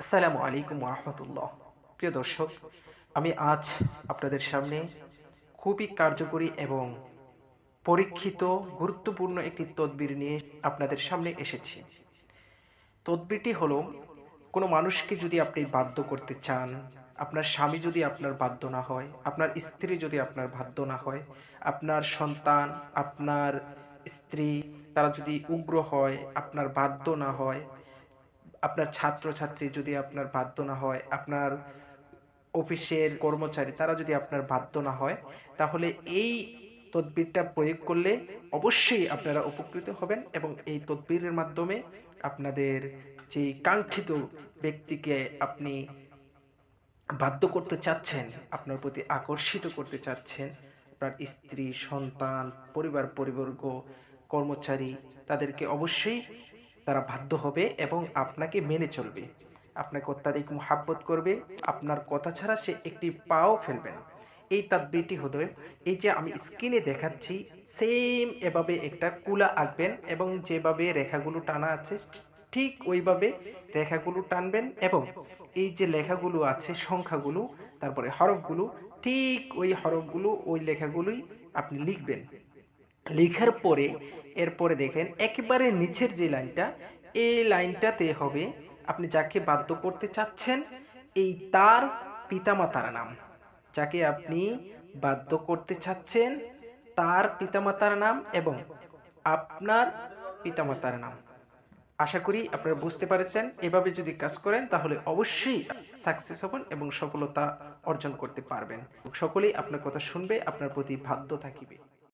আসসালামু আলাইকুম ওয়া প্রিয় দর্শক, আমি আজ আপনাদের সামনে খুবই কার্যকরী এবং পরীক্ষিত গুরুত্বপূর্ণ একটি তদবির নিয়ে আপনাদের সামনে এসেছি। তদবিরটি হলো, কোনো মানুষকে যদি আপনি বাধ্য করতে চান, আপনার স্বামী যদি আপনার বাধ্য না হয়, আপনার স্ত্রী যদি আপনার বাধ্য না হয়, আপনার সন্তান, আপনার স্ত্রী তারা যদি উগ্র হয়, আপনার বাধ্য না হয়, আপনার ছাত্রছাত্রী যদি আপনার বাধ্য না হয়, আপনার অফিসের কর্মচারী তারা যদি আপনার বাধ্য না হয়, তাহলে এই তদবিরটা প্রয়োগ করলে অবশ্যই আপনারা উপকৃত হবেন এবং এই তদবিরের মাধ্যমে আপনাদের যে কাঙ্ক্ষিত ব্যক্তিকে আপনি বাধ্য করতে চাচ্ছেন, আপনার প্রতি আকর্ষিত করতে চাচ্ছেন, আপনার স্ত্রী, সন্তান, পরিবর্গ, কর্মচারী, তাদেরকে অবশ্যই তারা বাধ্য হবে এবং আপনাকে মেনে চলবে, আপনাকে অত্যাধিক মোহাব্বত করবে, আপনার কথা ছাড়া সে একটি পাও ফেলবে না। এই তাদবিরটি হলো, এই যে আমি স্ক্রিনে দেখাচ্ছি, সেম এভাবে একটা কুলা আঁকবেন এবং যেভাবে রেখাগুলো টানা আছে ঠিক ওইভাবে রেখাগুলো টানবেন এবং এই যে লেখাগুলো আছে, সংখ্যাগুলো, তারপরে হরফগুলো, ঠিক ওই হরফগুলো ওই লেখাগুলোই আপনি লিখবেন। লেখার পরে এরপরে দেখেন একেবারে নিচের যে লাইনটা, এই লাইনটাতে হবে আপনি যাকে বাধ্য করতে চাচ্ছেন এই তার পিতামাতার নাম। যাকে আপনি বাধ্য করতে চাচ্ছেন তার পিতামাতার নাম এবং আপনার পিতামাতার নাম। আশা করি আপনারা বুঝতে পারছেন। এভাবে যদি কাজ করেন তাহলে অবশ্যই সাকসেস হবেন এবং সফলতা অর্জন করতে পারবেন। সকলেই আপনার কথা শুনবে, আপনার প্রতি বাধ্য থাকিবে।